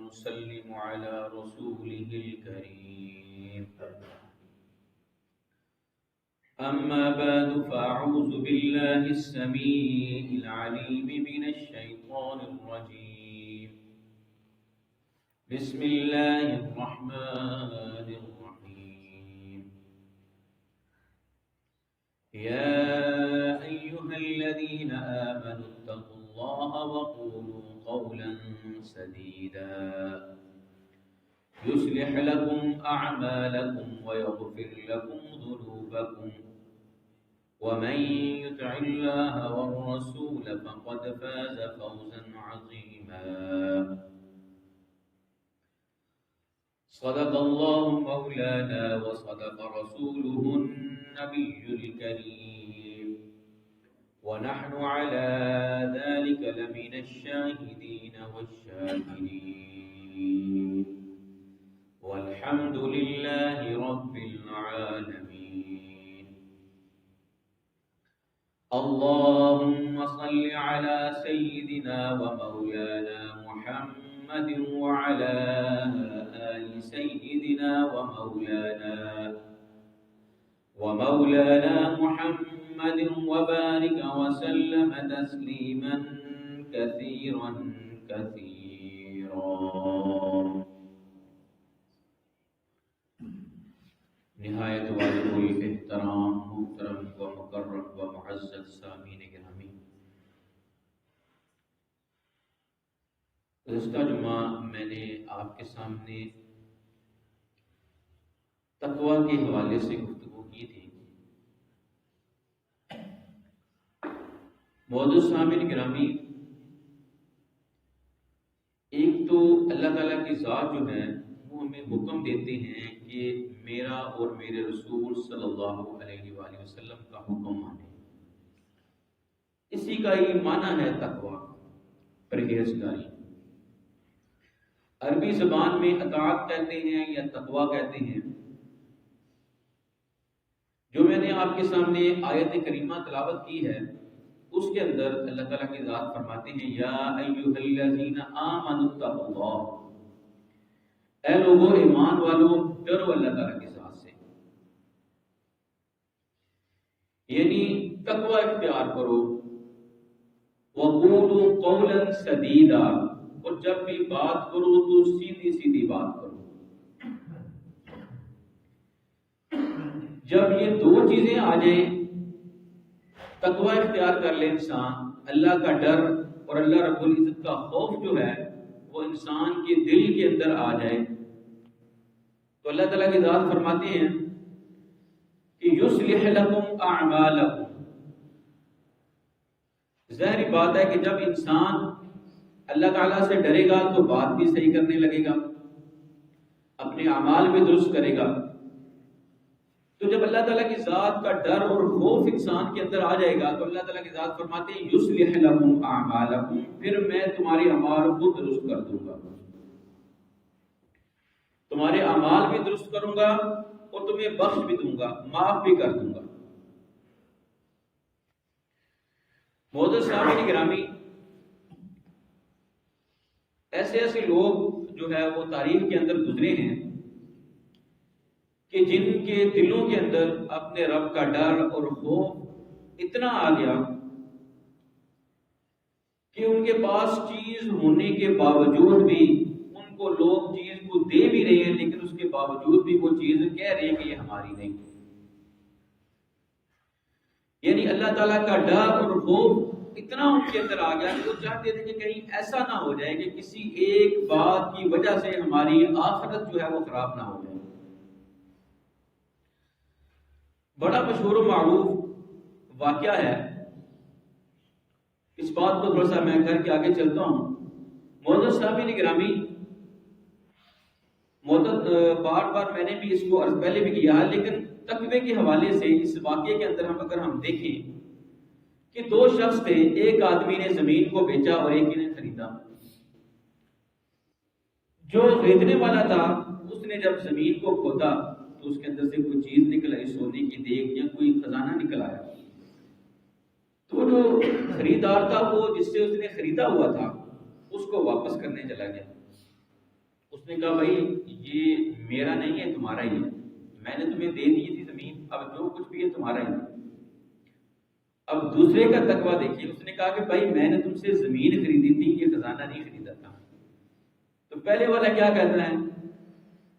ونسلم على رسوله الكريم. أما بعد فأعوذ بالله السميع العليم من الشيطان الرجيم. بسم الله الرحمن الرحيم. يا أيها الذين آمنوا اتقوا الله وقولوا قولا سديدا يصلح لكم أعمالكم ويغفر لكم ذنوبكم ومن يطع الله والرسول فقد فاز فوزا عظيما. صدق الله مولانا وصدق رسوله النبي الكريم ونحن على ذلك لمن الشاهدين والشاكرين والحمد لله رب العالمين. اللهم صل على سيدنا ومولانا محمد وعلى آل سيدنا ومولانا محمد وبارك وسلم تسليما كثيرا كثيرا. نہایت واجب الاحترام محترم و مکرم و معزز سامعین گرامی، گزشتہ جمعہ میں نے آپ کے سامنے تقویٰ کے حوالے سے گفتگو کی تھی. معزز سامعین گرامی، ایک تو اللہ تعالیٰ کی ذات جو ہے وہ ہمیں حکم دیتے ہیں کہ میرا اور میرے رسول صلی اللہ علیہ وآلہ وسلم کا حکم مانیں. اسی کا ہی معنی ہے تقویٰ، پرہیزگاری. عربی زبان میں اطاعت کہتے ہیں یا تقویٰ کہتے ہیں. جو میں نے آپ کے سامنے آیت کریمہ تلاوت کی ہے اس کے اندر اللہ تعالیٰ کی ذات فرماتے ہیں یا ایھا الذین آمنوا اتقوا اللہ، اے لوگو ایمان والو ڈرو اللہ تعالیٰ کی ذات سے. یعنی تقوی اختیار کرو. وقولوا قولا سدیدا، اور جب بھی بات کرو تو سیدھی سیدھی بات کرو. جب یہ دو چیزیں آ جائیں، تقوی اختیار کر لے انسان، اللہ کا ڈر اور اللہ رب العزت کا خوف جو ہے وہ انسان کے دل کے اندر آ جائے، تو اللہ تعالیٰ کی ذات فرماتے ہیں کہ یصلح لکم اعمالکم. ظاہری بات ہے کہ جب انسان اللہ تعالیٰ سے ڈرے گا تو بات بھی صحیح کرنے لگے گا، اپنے اعمال بھی درست کرے گا. تو جب اللہ تعالیٰ کی ذات کا ڈر اور خوف انسان کے اندر آ جائے گا تو اللہ تعالیٰ کی ذات فرماتے ہیں یصلح لکم اعمالکم، پھر میں تمہارے اعمال کو درست کر دوں گا. تمہارے اعمال بھی درست کروں گا اور تمہیں بخش بھی دوں گا، معاف بھی کر دوں گا. معزز سامعین گرامی، ایسے لوگ جو ہے وہ تاریخ کے اندر گزرے ہیں کہ جن کے دلوں کے اندر اپنے رب کا ڈر اور خوف اتنا آ گیا کہ ان کے پاس چیز ہونے کے باوجود بھی ان کو لوگ چیز کو دے بھی رہے ہیں لیکن اس کے باوجود بھی وہ چیز کہہ رہے ہیں کہ یہ ہماری نہیں. یعنی اللہ تعالیٰ کا ڈر اور خوف اتنا ان کے اندر آ گیا کہ وہ چاہتے تھے کہ کہیں ایسا نہ ہو جائے کہ کسی ایک بات کی وجہ سے ہماری آخرت جو ہے وہ خراب نہ ہو جائے. بڑا مشہور و معروف واقعہ ہے، اس بات کو تھوڑا سا میں کر کے آگے چلتا ہوں. معزز سامعین گرامی، بار بار میں نے بھی اس کو عرض پہلے بھی کیا ہے، لیکن تقوی کے حوالے سے اس واقعے کے اندر اگر ہم دیکھیں کہ دو شخص تھے، ایک آدمی نے زمین کو بیچا اور ایک نے خریدا. جو خریدنے والا تھا اس نے جب زمین کو کھودا تو اس کے اندر سے کوئی چیز نکل آئی، سونے کی دیگ یا کوئی خزانہ نکل آیا. تو جو خریدار تھا وہ جس سے اس نے خریدا ہوا تھا اس کو واپس کرنے چلا گیا. اس نے کہا بھائی یہ میرا نہیں ہے، تمہارا ہی ہے، میں نے تمہیں دے دی تھی زمین، اب جو کچھ بھی ہے تمہارا ہی ہے۔ اب دوسرے کا تقویٰ دیکھیے، اس نے کہا کہ بھائی میں نے تم سے زمین خریدی تھی، یہ خزانہ نہیں خریدا تھا۔ تو پہلے والا کیا کہتا ہے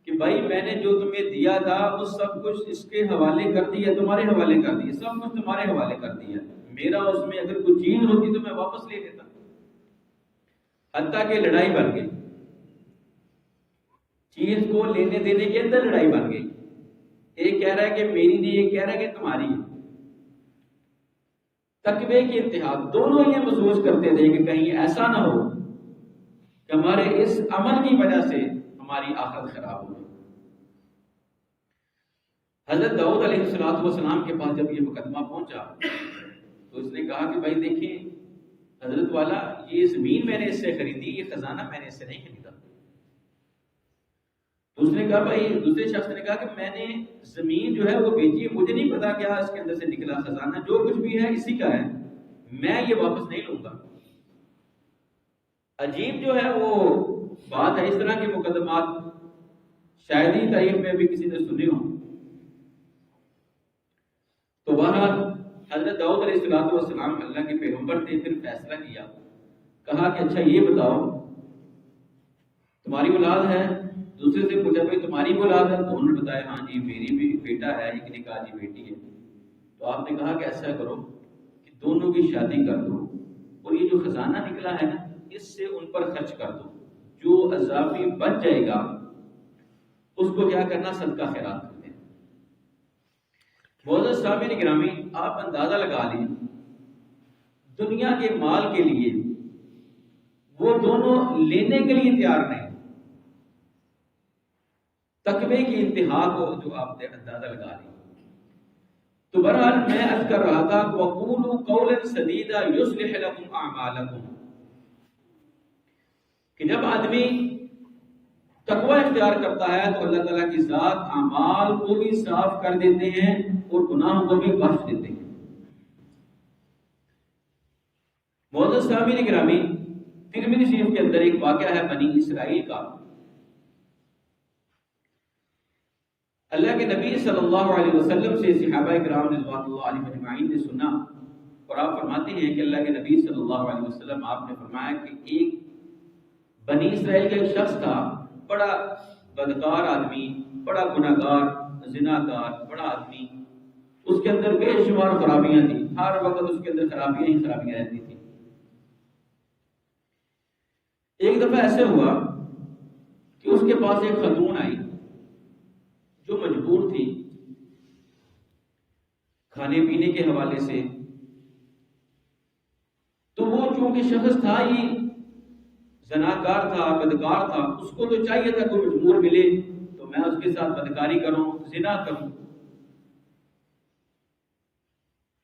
کہ بھائی میں نے جو تمہیں دیا تھا وہ سب کچھ اس کے حوالے کر دیا، تمہارے حوالے کر دیا، سب کچھ تمہارے حوالے کر دیا، میرا اس میں اگر کوئی چیز ہوتی تو میں واپس لے لیتا۔ حتیٰ کہ لڑائی بن گئی، چیز کو لینے دینے کے اندر لڑائی بن گئی، ایک کہہ رہا ہے کہ میری نہیں، ایک کہہ رہا ہے کہ تمہاری ہے۔ تقوی کی انتہا، دونوں یہ محسوس کرتے تھے کہ کہیں ایسا نہ ہو کہ ہمارے اس عمل کی وجہ سے ہماری آخرت خراب ہو۔ حضرت داؤد علیہ السلام کے پاس جب یہ مقدمہ پہنچا تو اس نے کہا کہ بھائی دیکھیں حضرت والا، یہ زمین میں نے اس سے خریدی، یہ خزانہ میں نے اس سے نہیں خریدا۔ تو اس نے کہا بھائی، دوسرے شخص نے کہا کہ میں نے زمین جو ہے وہ بیچی ہے، مجھے نہیں پتا کیا اس کے اندر سے نکلا، خزانہ جو کچھ بھی ہے اسی کا ہے، میں یہ واپس نہیں لوں گا۔ عجیب جو ہے وہ بات ہے، اس طرح کے مقدمات شاید ہی تاریخ میں بھی کسی نے سنے ہوں۔ تو بہرحال حضرت داؤد علیہ السلام اللہ کے پیغمبر تھے، پھر فیصلہ کیا، کہا کہ اچھا یہ بتاؤ تمہاری اولاد ہے؟ دوسرے سے پوچھا بھائی تمہاری اولاد ہے؟ تو انہوں نے بتایا ہاں جی میری بھی بیٹا ہے، ایک نے کہا جی بیٹی ہے۔ تو آپ نے کہا کہ ایسا کرو کہ دونوں کی شادی کر دو، اور یہ جو خزانہ نکلا ہے نا اس سے ان پر خرچ کر دو، جو اضافی بچ جائے گا اس کو کیا کرنا، صدقہ خیرات کر دیں۔ معزز سامعین گرامی، آپ اندازہ لگا لیں دنیا کے مال کے لیے وہ دونوں لینے کے لیے تیار نہیں، تقوی کی انتہا کو جو آپ نے اندازہ لگا لیں۔ تو بہرحال میں عرض کر رہا تھا وَقُولُوا قَوْلًا سَدِيدًا يُصْلِحْ لَكُمْ أَعْمَالَكُمْ، کہ جب آدمی تقوی اختیار کرتا ہے تو اللہ تعالیٰ کی ذات اعمال کو بھی صاف کر دیتے ہیں اور گناہوں کو بھی بخش دیتے ہیں۔ معزز سامعین گرامی، ترمذی شریف کے اندر ایک واقعہ ہے بنی اسرائیل کا۔ اللہ کے نبی صلی اللہ علیہ وسلم سے صحابہ کرام رضوان اللہ علیہم اجمعین نے سنا، اور آپ فرماتے ہیں کہ اللہ کے نبی صلی اللہ علیہ وسلم آپ نے فرمایا کہ ایک بنی اسرائیل کا ایک شخص تھا، بڑا بدکار آدمی، بڑا گناہگار، زناکار، بڑا آدمی، اس کے اندر بے شمار خرابیاں تھیں، ہر وقت اس کے اندر خرابیاں ہی خرابیاں رہتی تھیں۔ ایک دفعہ ایسے ہوا کہ اس کے پاس ایک خاتون آئی جو مجبور تھی کھانے پینے کے حوالے سے، تو وہ چونکہ شخص تھا ہی زناکار تھا، بدکار تھا، اس کو تو چاہیے تھا کوئی مجبور ملے تو میں اس کے ساتھ بدکاری کروں، زنا کروں۔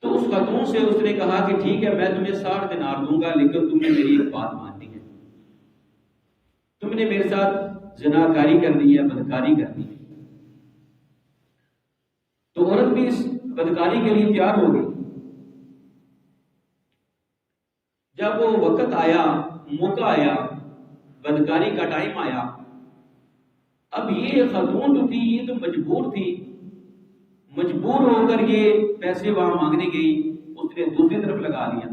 تو اس خاتون سے اس نے کہا کہ ٹھیک ہے میں تمہیں 60 دینار دوں گا، لیکن تم نے میری ایک بات ماننی ہے، تم نے میرے ساتھ زناکاری کرنی ہے، بدکاری کرنی ہے۔ تو عورت بھی اس بدکاری کے لیے تیار ہو گئی۔ جب وہ وقت آیا، موقع آیا، بدکاری کا ٹائم آیا، اب یہ خاتون جو تھی یہ تو مجبور تھی، مجبور ہو کر یہ پیسے وہاں مانگنے گئی، اس نے دوسری طرف لگا لیا۔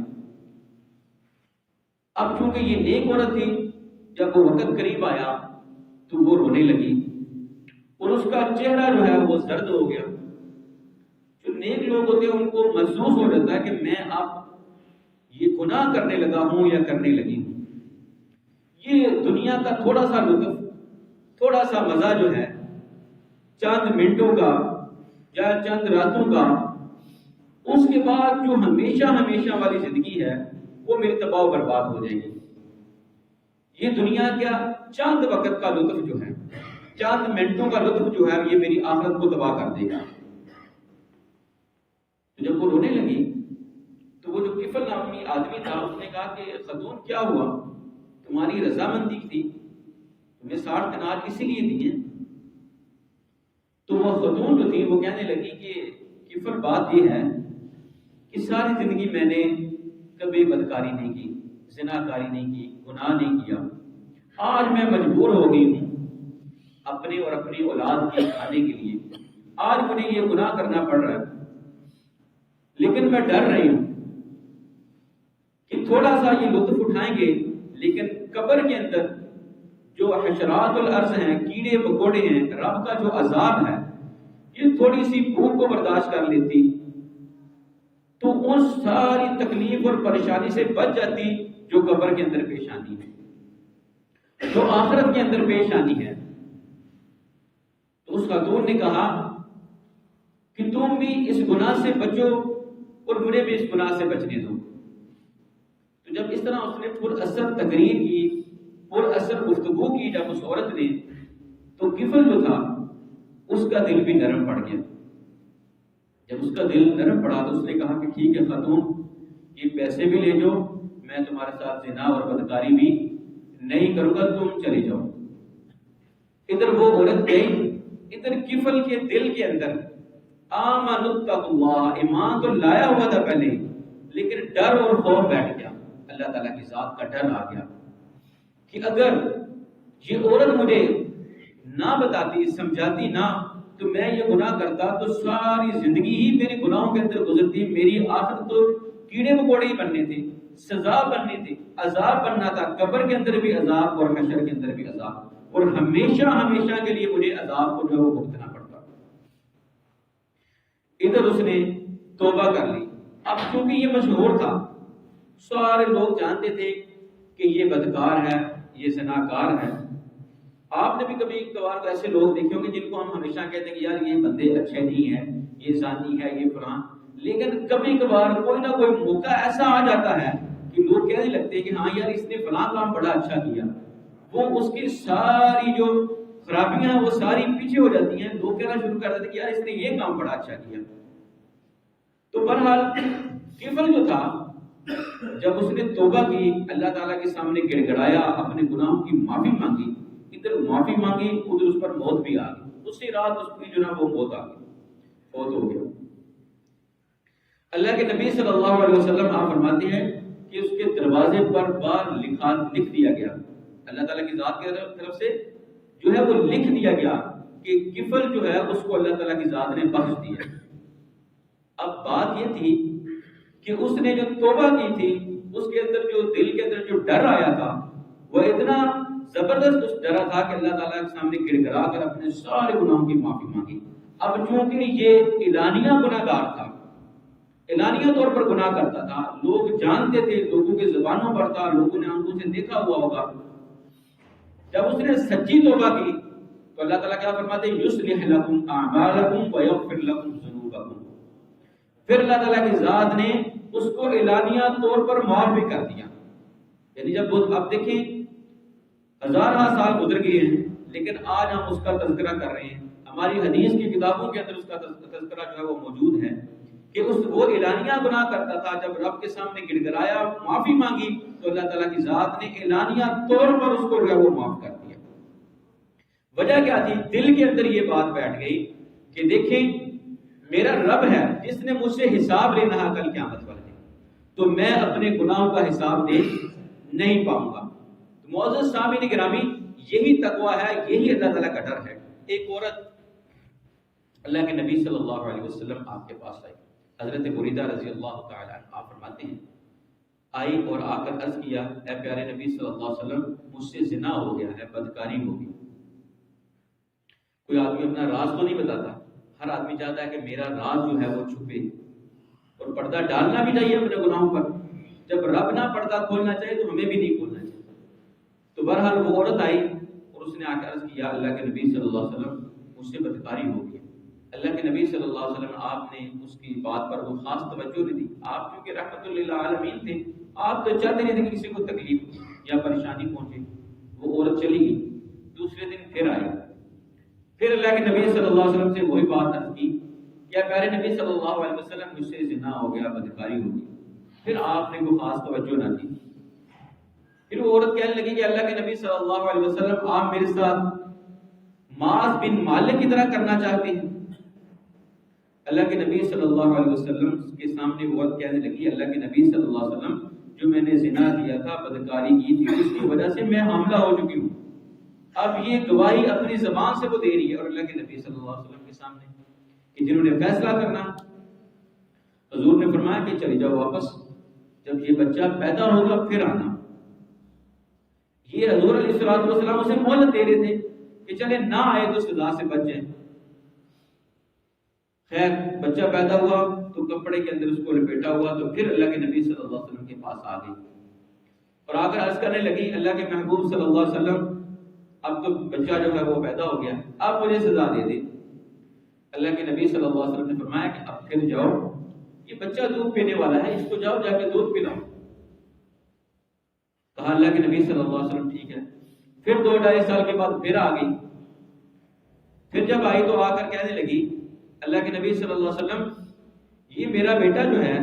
اب چونکہ یہ نیک عورت تھی، جب وہ وقت قریب آیا تو وہ رونے لگی، اور اس کا چہرہ جو ہے وہ زرد ہو گیا۔ جو نیک لوگ ہوتے ہیں ان کو محسوس ہو جاتا ہے کہ میں اب یہ گناہ کرنے لگا ہوں یا کرنے لگی ہوں۔ یہ دنیا کا تھوڑا سا لطف، تھوڑا سا مزہ جو ہے چند منٹوں کا یا چند راتوں کا، اس کے بعد جو ہمیشہ ہمیشہ والی زندگی ہے وہ میری تباہ و برباد ہو جائے گی۔ یہ دنیا کا چند وقت کا لطف جو ہے، چند منٹوں کا لطف جو ہے، یہ میری آخرت کو تباہ کر دے گا۔ جب وہ رونے لگی تو وہ جو کفل نامی آدمی تھا اس نے کہا کہ خاتون کیا ہوا، تمہاری رضامندی تھی، تمہیں 60 دینار اسی لیے دیے۔ تو وہ خاتون جو تھی وہ کہنے لگی کہ کفل بات یہ ہے کہ ساری زندگی میں نے کبھی بدکاری نہیں کی، زناکاری نہیں کی، گناہ نہیں کیا، آج میں مجبور ہو گئی ہوں اپنے اور اپنی اولاد کے کھانے کے لیے. آج مجھے یہ گناہ کرنا پڑ رہا ہے، لیکن میں ڈر رہی ہوں کہ تھوڑا سا یہ لطف اٹھائیں گے، لیکن قبر کے اندر جو حشرات الارض ہیں، کیڑے مکوڑے ہیں، رب کا جو عذاب ہے، یہ تھوڑی سی بھوک کو برداشت کر لیتی تو ان ساری تکلیف اور پریشانی سے بچ جاتی جو قبر کے اندر پیش آنی ہے، جو آخرت کے اندر پیش آنی ہے. تو اس خاتون نے کہا کہ تم بھی اس گناہ سے بچو اور مجھے بھی اس گناہ سے بچنے دو. تو جب اس طرح اس نے پر اثر تقریر کی، پر اثر گفتگو کی جب اس عورت نے، تو کفل جو تھا اس کا دل بھی نرم پڑ گیا. جب اس کا دل نرم پڑا تو اس نے کہا کہ ٹھیک ہے خاتون، یہ پیسے بھی لے جاؤ، میں تمہارے ساتھ زنا اور بدکاری بھی نہیں کروں گا، تم چلے جاؤ. ادھر وہ عورت گئی، ادھر کفل کے دل کے اندر آمنت اللہ، ایمان تو لایا ہوا تھا پہلے، لیکن ڈر اور خوف بیٹھ گیا. اللہ تعالیٰ کی ذات کا ڈر آ گیا کہ اگر یہ عورت مجھے نہ بتاتی، سمجھاتی نہ، تو میں یہ گناہ کرتا تو ساری زندگی ہی میرے گناہوں کے اندر گزرتی، میری آخرت تو کیڑے مکوڑے ہی بننے تھے، سزا بننی تھی، عذاب بننا تھا، قبر کے اندر بھی عذاب اور حشر کے اندر بھی عذاب، اور ہمیشہ ہمیشہ کے لیے مجھے عذاب کو جو ہے وہ بھگتنا پڑتا. ادھر اس نے توبہ کر لی. اب چونکہ یہ مشہور تھا، سارے لوگ جانتے تھے کہ یہ بدکار ہے، یہ زناکار ہے. آپ نے بھی کبھی کبھار ایسے لوگ دیکھے ہوں گے جن کو ہم ہمیشہ کہتے ہیں کہ یار یہ بندے اچھے نہیں ہیں، یہ زانی ہے، یہ فلاں، لیکن کبھی کبھار کوئی نہ کوئی موقع ایسا آ جاتا ہے کہ لوگ کہنے لگتے ہیں کہ ہاں یار اس نے فلاں کام بڑا اچھا کیا. وہ اس کی ساری جو خرابیاں وہ ساری پیچھے ہو جاتی ہیں، لوگ کہنا شروع کر دیتے ہیں کہ یار اس نے یہ کام بڑا اچھا کیا. تو بہرحال کفل جو تھا، جب اس نے توبہ کی، اللہ تعالیٰ کے سامنے گڑ گڑایا، اپنے گناہوں کی معافی مانگی، ادھر معافی مانگی، ادھر اس پر موت بھی آ گئی. اسی رات اس کی جو نا وہ موت آ گئی، فوت ہو گیا. اللہ کے نبی صلی اللہ علیہ وسلم آپ فرماتے ہیں کہ اس کے دروازے پر بار لکھ دیا گیا، اللہ تعالیٰ کی ذات کی طرف سے جو ہے وہ لکھ دیا گیا کہ کفل جو ہے اس کو اللہ تعالیٰ کی ذات نے بخش دیا. اب بات یہ تھی کہ اس نے جو توبہ کی تھی، اس کے اندر جو دل کے اندر جو ڈر آیا تھا وہ اتنا زبردست اس ڈرا تھا کہ اللہ تعالیٰ کے سامنے گڑ گڑا کر اپنے سارے گناہوں کی معافی مانگی. اب چونکہ یہ اعلانیہ گناہ گار تھا، اعلانیہ طور پر گناہ کرتا تھا، لوگ جانتے تھے، لوگوں کے زبانوں پر تھا، لوگوں نے آنکھوں سے دیکھا ہوا ہوگا. جب اس نے سچی توبہ کی تو اللہ تعالیٰ کیا فرماتے ہیں؟ یصلح لکم اعمالکم ویغفر لکم ذنوبکم. پھر اللہ تعالیٰ کی ذات نے اس کو اعلانیہ طور پر معاف بھی کر دیا. یعنی جب اب دیکھیں ہزارہ سال گزر گئے ہیں، لیکن آج ہم اس کا تذکرہ کر رہے ہیں. ہماری حدیث کی کتابوں کے اندر اس کا تذکرہ جو ہے وہ موجود ہے کہ وہ اعلانیہ گناہ کرتا تھا. جب رب کے سامنے گڑ گڑایا، معافی مانگی، تو اللہ تعالیٰ کی ذات نے اعلانیہ طور پر اس کو جو ہے وہ معاف کر دیا. وجہ کیا تھی؟ دل کے اندر یہ بات بیٹھ گئی کہ دیکھیں میرا رب ہے جس نے مجھ سے حساب لینا ہے کل قیامت والے دن، تو میں اپنے گناہوں کا حساب دے نہیں پاؤں گا. تو معزز سامعین گرامی، یہی تقویٰ ہے، یہی اللہ تعالیٰ کا ڈر ہے. ایک عورت اللہ کے نبی صلی اللہ علیہ وسلم آپ کے پاس آئی، حضرت بریدہ رضی اللہ تعالیٰ عنہ. آپ فرماتے ہیں آئی اور آ کر عرض کیا، اے پیارے نبی صلی اللہ علیہ وسلم، مجھ سے زنا ہو گیا ہے، بدکاری ہو گئی. کوئی آدمی اپنا راز تو نہیں بتاتا، ہر آدمی چاہتا ہے کہ میرا راز جو ہے وہ چھپے، اور پردہ ڈالنا بھی چاہیے اپنے گناہوں پر. جب رب نہ پردہ کھولنا چاہیے تو ہمیں بھی نہیں کھولنا چاہیے. تو بہرحال وہ عورت آئی اور اس نے آ کر عرض کیا، اللہ کے نبی صلی اللہ علیہ وسلم، مجھ سے بدکاری ہو گئی. اللہ کے نبی صلی اللہ علیہ وسلم آپ نے اس کی بات پر وہ خاص توجہ نہیں دی. آپ چونکہ رحمت للعالمین تھے، آپ تو چاہتے نہیں تھے کہ کسی کو تکلیف یا پریشانی پہنچے. وہ عورت چلی گئی. دوسرے دن پھر آئی، پھر اللہ کے نبی صلی اللہ علیہ وسلم سے وہی بات عرض کی، کیا پیارے نبی صلی اللہ علیہ وسلم، مجھ سے زنا ہو گیا، بدکاری ہو گئی. پھر آپ نے کوئی خاص توجہ نہ دی. پھر وہ عورت کہنے لگی کہ اللہ کے نبی صلی اللہ علیہ وسلم، آپ میرے ساتھ معاذ بن مالک کی طرح کرنا چاہتے ہیں. اللہ کے نبی صلی اللہ علیہ وسلم کے سامنے وہ عورت کہنے لگی، اللہ کے نبی صلی اللہ علیہ وسلم، جو میں نے زنا کیا تھا، بدکاری کی تھی، اس کی وجہ سے میں حاملہ ہو چکی ہوں. اب یہ گواہی اپنی زبان سے وہ دے رہی ہے اور اللہ کے نبی صلی اللہ علیہ وسلم کے سامنے کہ جنہوں نے فیصلہ کرنا. حضور نے فرمایا کہ چلی جاؤ واپس، جب یہ بچہ پیدا ہوگا پھر آنا. یہ حضور علیہ السلام اسے مہلت دے رہے تھے کہ چلے نہ آئے تو سزا سے بچ جائیں. خیر بچہ پیدا ہوا تو کپڑے کے اندر اس کو لپیٹا ہوا تو پھر اللہ کے نبی صلی اللہ علیہ وسلم کے پاس آ گئی اور آ کر عرض کرنے لگی اللہ کے محبوب صلی اللہ علیہ وسلم اب تو بچہ جو ہے وہ پیدا ہو گیا، اب مجھے سزا دے دے. اللہ کے نبی صلی اللہ علیہ وسلم نے فرمایا کہ اب پھر جاؤ، یہ بچہ دودھ پینے والا ہے، اس کو جاؤ جا کے دودھ پلاؤ. کہا اللہ کے نبی صلی اللہ علیہ وسلم ٹھیک ہے. پھر 2-2.5 سال کے بعد پھر آ گئی. پھر جب آئی تو آ کر کہنے لگی اللہ کے نبی صلی اللہ علیہ وسلم یہ میرا بیٹا جو ہے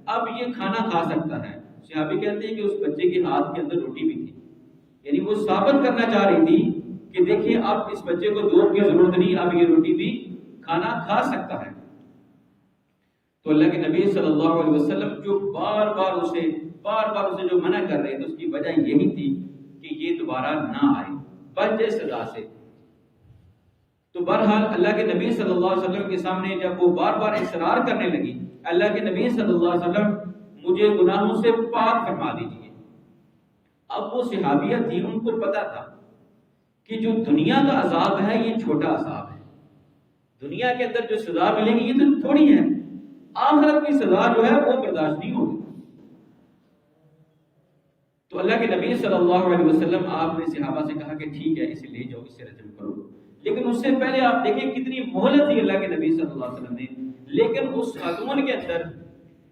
اب یہ کھانا کھا سکتا ہے. صحابی کہتے ہیں کہ اس بچے کے ہاتھ کے اندر روٹی بھی تھی، یعنی وہ ثابت کرنا چاہ رہی تھی کہ دیکھیں اب اس بچے کو دودھ کی ضرورت نہیں، اب یہ روٹی بھی کھانا کھا سکتا ہے. تو اللہ کے نبی صلی اللہ علیہ وسلم جو بار بار اسے جو منع کر رہے تھے اس کی وجہ یہی تھی کہ یہ دوبارہ نہ آئے، بچ جائے سزا سے. تو بہرحال اللہ کے نبی صلی اللہ علیہ وسلم کے سامنے جب وہ بار بار اصرار کرنے لگی اللہ کے نبی صلی اللہ علیہ وسلم مجھے گناہوں سے پاک فرما دیجیے. اب وہ صحابیہ تھی، ان کو پتا تھا کہ جو دنیا کا عذاب ہے یہ چھوٹا عذاب ہے، دنیا کے اندر جو سزا ملے گی یہ تو تھوڑی ہے، آخرت کی سزا جو ہے وہ برداشت نہیں ہوگی. تو اللہ کے نبی صلی اللہ علیہ وسلم آپ نے صحابہ سے کہا کہ ٹھیک ہے اسے لے جاؤ، اسے رجم کرو. لیکن اس سے پہلے آپ دیکھیں کتنی مہلت تھی اللہ کے نبی صلی اللہ علیہ وسلم نے. لیکن اس خاتون کے اندر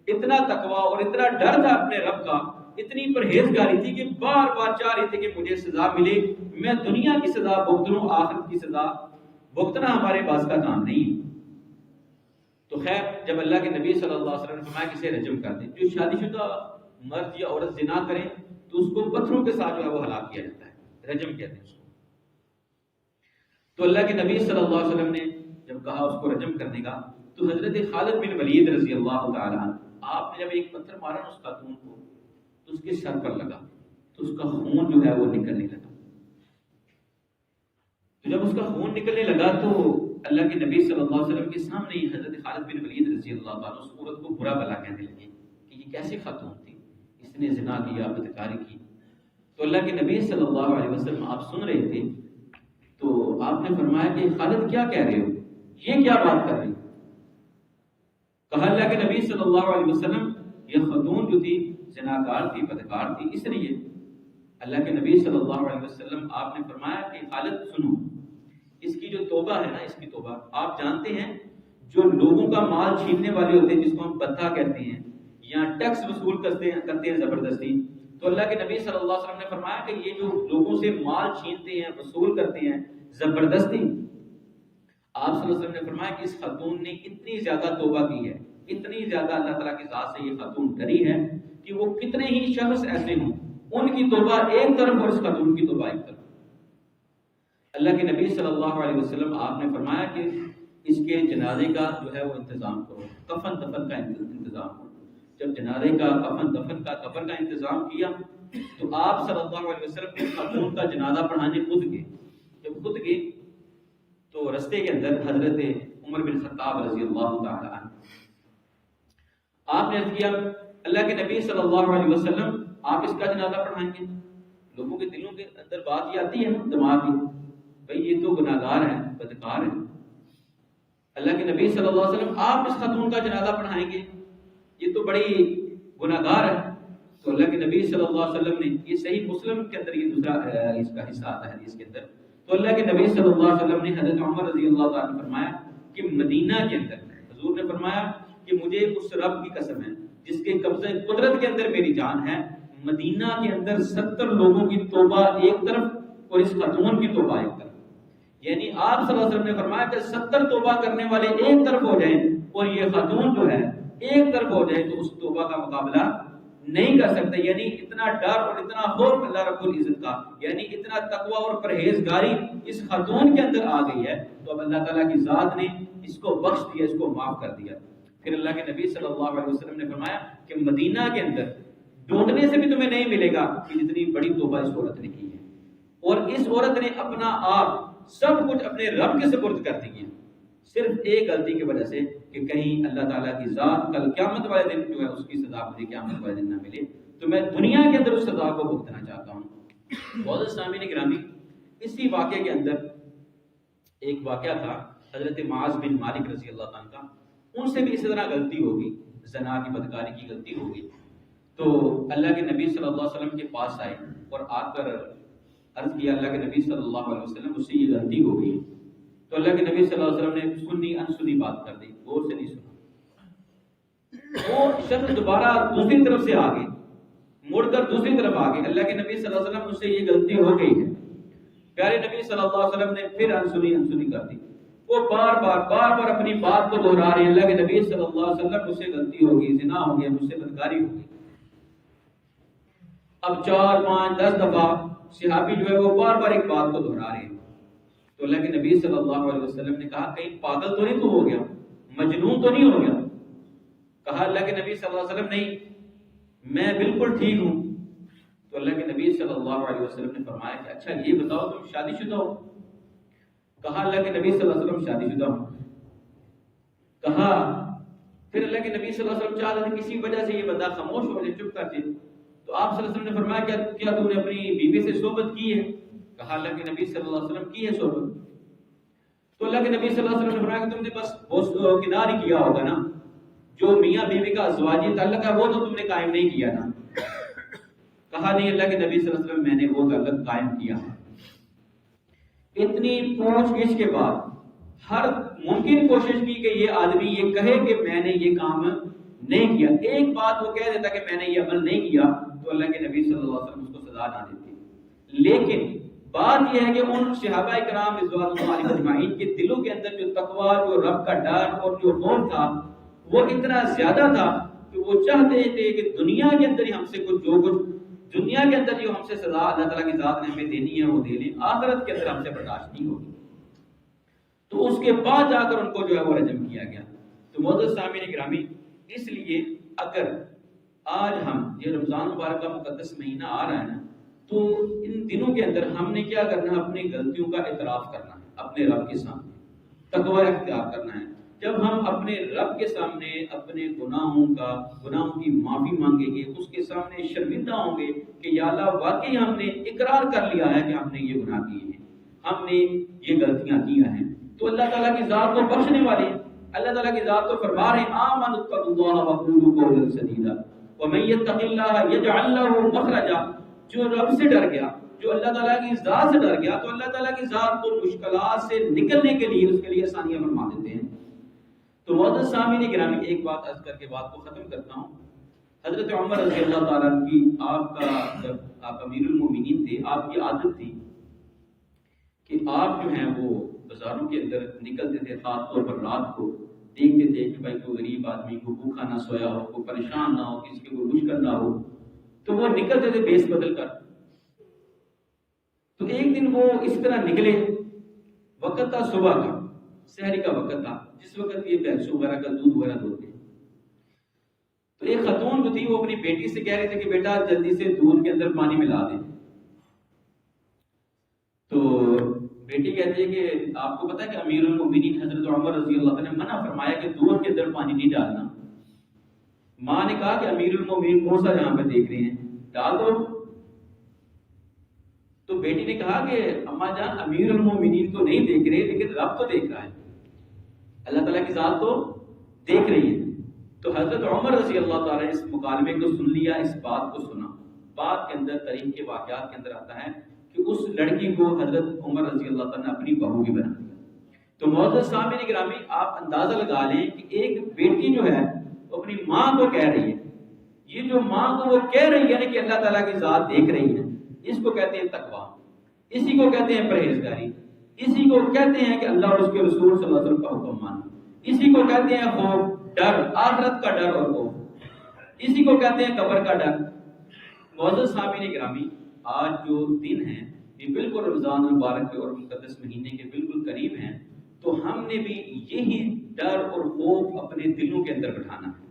اتنا تقویٰ اور اتنا ڈر تھا اپنے رب کا، اتنی پرہیزگاری تھی کہ بار بار چاہ رہی تھی کہ مجھے سزا ملے، میں دنیا کی سزا بھگت لوں، آخرت کی سزا بھگتنا ہمارے پاس کا کام نہیں. تو خیر جب اللہ کے نبی صلی اللہ علیہ وسلم نے فرمایا کہ اسے رجم کر دیں. جو شادی شدہ مرد یا عورت زنا کریں تو اس کو پتھروں کے ساتھ جو ہے وہ ہلاک کیا جاتا ہے، رجم کہتے ہیں اس کو. تو اللہ کے نبی صلی اللہ علیہ وسلم نے جب کہا اس کو رجم کرنے کا تو حضرت خالد بن ولید رضی اللہ تعالی عنہ آپ نے جب ایک پتھر مارا اس خاتون کو تو اس کے سر پر لگا تو اس کا خون جو ہے وہ نکلنے لگا. تو جب اس کا خون نکلنے لگا تو اللہ کے نبی صلی اللہ علیہ وسلم کے سامنے ہی حضرت خالد بن ولید رضی اللہ تعالیٰ اس عورت کو برا بھلا کہنے لگے کہ یہ کیسی خاتون تھی، اس نے زنا کیا، بدکاری کی. تو اللہ کے نبی صلی اللہ علیہ وسلم آپ سن رہے تھے تو آپ نے فرمایا کہ خالد کیا کہہ رہے ہو، یہ کیا بات کر رہی. کہا اللہ کے نبی صلی اللہ علیہ وسلم یہ خاتون جو تھی زناکار تھی، بدکار تھی، اس لیے اللہ کے نبی صلی اللہ علیہ وسلم آپ نے فرمایا کہ خالد سنو، اس کی جو توبہ ہے نا، اس کی توبہ آپ جانتے ہیں جو لوگوں کا مال چھیننے والے ہوتے ہیں جس کو ہم بتہ کہتے ہیں یا ٹیکس وصول کرتے ہیں زبردستی، تو اللہ کے نبی صلی اللہ علیہ وسلم نے فرمایا کہ یہ جو لوگوں سے مال چھینتے ہیں، وصول کرتے ہیں زبردستی، آپ صلی اللہ علیہ وسلم نے فرمایا کہ اس خاتون نے اتنی زیادہ توبہ کی ہے، اتنی زیادہ اللہ تعالیٰ کی ذات سے یہ خاتون ڈری ہے کہ وہ کتنے ہی شخص ایسے ہوں ان کی توبہ ایک طرف اور اس خاتون کی توبہ ایک طرف. اللہ کے نبی صلی اللہ علیہ وسلم آپ نے فرمایا کہ اس کے جنازے کا جو ہے وہ انتظام کرو، کفن دفن کا انتظام کرو. جب جنازے کا کفن دفن کا قبر کا انتظام کیا تو آپ صلی اللہ علیہ وسلم نے خاتون کا جنازہ پڑھانے خود گئے. جب خود گئے تو رستے کے اندر حضرت عمر بن خطاب رضی اللہ تعالی عنہ آپ نے کیا اللہ کے نبی صلی اللہ علیہ وسلم آپ اس کا جنازہ پڑھائیں گے. لوگوں کے دلوں کے اندر بات یہ آتی ہے دماغ کی، بھئی یہ تو گناہگار ہے، بدکار ہے. اللہ کے نبی صلی اللہ علیہ وسلم آپ اس خاتون کا جنازہ پڑھائیں گے، یہ تو بڑی گناہگار ہے. تو اللہ کے نبی صلی اللہ علیہ وسلم نے یہ صحیح مسلم کے اندر یہ دوسرا اس کا حصہ آتا ہے حدیث کے اندر. تو اللہ کے نبی صلی اللہ علیہ وسلم نے حضرت عمر رضی اللہ تعالیٰ عنہ فرمایا کہ مدینہ کے اندر حضور نے فرمایا کہ مجھے اس رب کی قسم ہے جس کے قبضہ قدرت کے اندر میری جان ہے، مدینہ کے اندر 70 لوگوں کی توبہ ایک طرف اور اس خاتون کی توبہ ایک طرف. یعنی آپ صلی اللہ علیہ وسلم نے فرمایا کہ 70 توبہ کرنے والے ایک طرف ہو جائیں اور یہ خاتون جو ہے ایک طرف ہو جائے تو اس توبہ کا مقابلہ نہیں کر سکتے. یعنی اتنا ڈر اور اتنا خوف اللہ رب العزت کا، یعنی اتنا تقوی اور پرہیزگاری اس خاتون کے اندر آ گئی ہے. تو اب اللہ تعالیٰ کی ذات نے اس کو بخش دیا، اس کو معاف کر دیا. پھر اللہ کے نبی صلی اللہ علیہ وسلم نے فرمایا کہ مدینہ کے اندر ڈھونڈنے سے بھی تمہیں نہیں ملے گا کہ جتنی بڑی توبہ اس عورت نے کی ہے. اور اس عورت نے اپنا آپ سب کچھ اپنے رب کے سپرد کر دیا، صرف ایک غلطی کی وجہ سے کہ کہیں اللہ تعالیٰ کی ذات کل قیامت والے دن جو ہے اس کی سزا مجھے قیامت والے دن نہ ملے، تو میں دنیا کے اندر اس سزا کو بھگتنا چاہتا ہوں۔ بہت سامعین گرامی، اسی واقعے کے اندر ایک واقعہ تھا حضرت معاذ بن مالک رضی اللہ عنہ کا، ان سے بھی اسی طرح غلطی ہوگی، زنا کی بدکاری کی غلطی ہوگی، تو اللہ کے نبی صلی اللہ علیہ وسلم کے پاس آئے اور آ کر عرض کیا اللہ کے نبی صلی اللہ علیہ وسلم مجھ سے یہ غلطی ہو گئی۔ تو اللہ کے نبی صلی اللہ علیہ وسلم نے سنی انسنی بات کر دی، غور سے نہیں سنا۔ وہ شخص دوبارہ دوسری طرف سے آگے مڑ کر دوسری طرف آگے، اللہ کے نبی صلی اللہ علیہ وسلم مجھ سے یہ غلطی ہو گئی ہے۔ پیارے نبی صلی اللہ علیہ وسلم نے پھر انسنی کر دی، وہ بار بار اپنی بات کو دہرا رہے ہیں، اللہ کے نبی صلی اللہ علیہ وسلم مجھ سے غلطی ہو گئی، زنا ہو گیا، مجھ سے بدکاری ہو گئی۔ اب 4 5 10 دفعہ صحابی جو ہے وہ بار ایک بات کو دہرا رہے ہیں۔ تو اللہ کے نبی صلی اللہ علیہ وسلم نے کہا کہیں پاگل تو نہیں تو ہو گیا، مجنون تو نہیں ہو گیا؟ کہا اللہ کے نبی صلی اللہ علیہ وسلم نہیں، میں بالکل ٹھیک ہوں۔ تو اللہ کے نبی صلی اللہ علیہ وسلم نے فرمایا کہ اچھا یہ بتاؤ تم شادی شدہ ہو؟ کہا اللہ کے نبی صلی اللہ علیہ وسلم شادی شدہ ہوں۔ کہا پھر اللہ کے نبی صلی اللہ علیہ وسلم چاہتے تھے کسی وجہ سے یہ بندہ خاموش ہو جائے، چپ کر جائے، تو آپ صلی اللہ علیہ وسلم نے فرمایا کیا تم نے اپنی بیوی سے صحبت کی ہے؟ کہا اللہ کے نبی صلی اللہ علیہ وسلم کی ہے صحبت۔ تو اللہ کے نبی صلی اللہ علیہ وسلم نے فرمایا کہ تم نے بس کنار ہی کیا ہوگا نا، جو میاں بیوی کا ازواجی تعلق ہے وہ تو تم نے قائم نہیں کیا نا۔ کہا نہیں اللہ کے نبی صلی اللہ علیہ وسلم میں نے وہ تعلق قائم کیا۔ اتنی پوچھ گچھ کے بعد ہر ممکن کوشش کی کہ یہ آدمی یہ کہے کہ میں نے یہ کام نہیں کیا، ایک بات وہ کہہ دیتا کہ میں نے یہ عمل نہیں کیا تو اللہ کے نبی صلی اللہ علیہ وسلم اس کو سزا نہ دیتے۔ لیکن بات یہ ہے کہ ان صحابہ کرام رضوان اللہ علیہم اجمعین کے دلوں کے اندر جو تقویٰ، جو رب کا ڈر اور جو خوف تھا وہ اتنا زیادہ تھا کہ وہ چاہتے تھے کہ دنیا کے اندر ہی ہم سے کچھ دنیا کے اندر جو ہم سے سزا اللہ تعالیٰ کی ذات نے ہمیں دینی ہے وہ دے لیں، آخرت کے اندر ہم سے برداشت نہیں ہوگی۔ تو اس کے بعد جا کر ان کو جو ہے وہ رجم کیا گیا۔ تو معزز سامعین گرامی، اس لیے اگر آج ہم یہ رمضان مبارک کا مقدس مہینہ آ رہا ہے نا، تو ان دنوں کے اندر ہم نے کیا کرنا ہے؟ اپنی غلطیوں کا اعتراف کرنا ہے اپنے رب کے سامنے، تقوی اختیار کرنا ہے۔ جب ہم اپنے رب کے سامنے اپنے گناہوں کی معافی مانگیں گے، اس کے سامنے شرمندہ ہوں گے کہ یا اللہ واقعی ہم نے اقرار کر لیا ہے کہ ہم نے یہ گناہ کیے ہیں، ہم نے یہ غلطیاں کی ہیں، تو اللہ تعالیٰ کی ذات کو بخشنے والے ہیں۔ اللہ تعالیٰ کی ذات کو فرما رہے ہیں آمنوا اتقوا اللہ وقولوا قولا سدیدا ومن یتق اللہ یجعل له مخرجا۔ جو رب سے ڈر گیا، جو اللہ تعالیٰ کی ذات سے ڈر گیا، تو اللہ تعالیٰ کی ذات کو مشکلات سے نکلنے کے لیے اس کے لیے آسانیاں فرما دیتے ہیں۔ تو معزز سامعین گرامی، ایک بات عرض کر کے بات کو ختم کرتا ہوں۔ حضرت عمر رضی اللہ تعالیٰ عنہ کی جب آپ امیر المومنین تھے، آپ کی عادت تھی کہ آپ جو ہیں وہ بازاروں کے اندر نکلتے تھے، خاص طور پر رات کو دیکھتے تھے کہ بھائی کوئی غریب آدمی کو بھوکا نہ سویا ہو، کوئی پریشان نہ ہو، کسی کے کوئی مشکل نہ ہو، تو وہ نکلتے تھے بیس بدل کر۔ تو ایک دن وہ اس طرح نکلے، وقت تھا صبح کا، سحری کا وقت تھا، جس وقت یہ بھینسوں وغیرہ کا دودھ وغیرہ دھوتے۔ تو ایک خاتون جو تھی وہ اپنی بیٹی سے کہہ رہی تھی کہ بیٹا جلدی سے دودھ کے اندر پانی ملا دیں۔ تو بیٹی کہتی ہے کہ آپ کو پتا ہے کہ امیر المومنین حضرت عمر رضی اللہ عنہ نے منع فرمایا کہ دودھ کے اندر پانی نہیں ڈالنا۔ ماں نے کہا کہ امیر المومنین کون سا جہاں پہ دیکھ رہے ہیں، ڈال دو۔ تو بیٹی نے کہا کہ اماں جان امیر المومنین تو نہیں دیکھ رہے، لیکن رب تو دیکھ رہا ہے، اللہ تعالیٰ کی ذات تو دیکھ رہی ہے۔ تو حضرت عمر رضی اللہ تعالیٰ نے اس مکالمے کو سن لیا، اس بات کو سنا۔ بات کے اندر، تاریخ کے واقعات کے اندر آتا ہے کہ اس لڑکی کو حضرت عمر رضی اللہ تعالیٰ نے اپنی بہو بھی بنا دیا۔ تو معزز سامعین گرامی، آپ اندازہ لگا لیں کہ ایک بیٹی جو ہے وہ اپنی ماں کو کہہ رہی ہے، یہ جو ماں کو وہ کہہ رہی ہے کہ اللہ تعالیٰ کی ذات دیکھ رہی ہے، اس کو کہتے ہیں تقویٰ، اسی کو کہتے ہیں پرہیزگاری، اسی کو کہتے ہیں کہ اللہ اور اس کے رسول صلی اللہ علیہ وسلم کا حکم ماننا، اسی کو کہتے ہیں خوف، ڈر، آخرت کا ڈر اور خوف، اسی کو کہتے ہیں قبر کا ڈر۔ معزز سامعین گرامی، آج جو دن ہیں یہ بالکل رمضان المبارک کے اور مقدس مہینے کے بالکل قریب ہیں، تو ہم نے بھی یہی ڈر اور خوف اپنے دلوں کے اندر بٹھانا ہے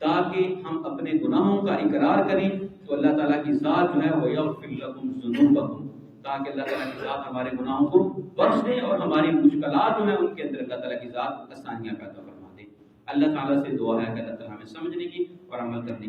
تاکہ ہم اپنے گناہوں کا اقرار کریں تو اللہ تعالیٰ کی ذات جو ہے وہ یغفر لکم ذنوبکم، تاکہ اللہ تعالیٰ کی ذات ہمارے گناہوں کو بخش دے اور ہماری مشکلات جو ہیں ان کے اندر اللہ تعالیٰ کی ذات آسانیاں پیدا فرما دے۔ اللہ تعالیٰ سے دعا ہے کہ اللہ تعالیٰ ہمیں سمجھنے کی اور عمل کرنے کی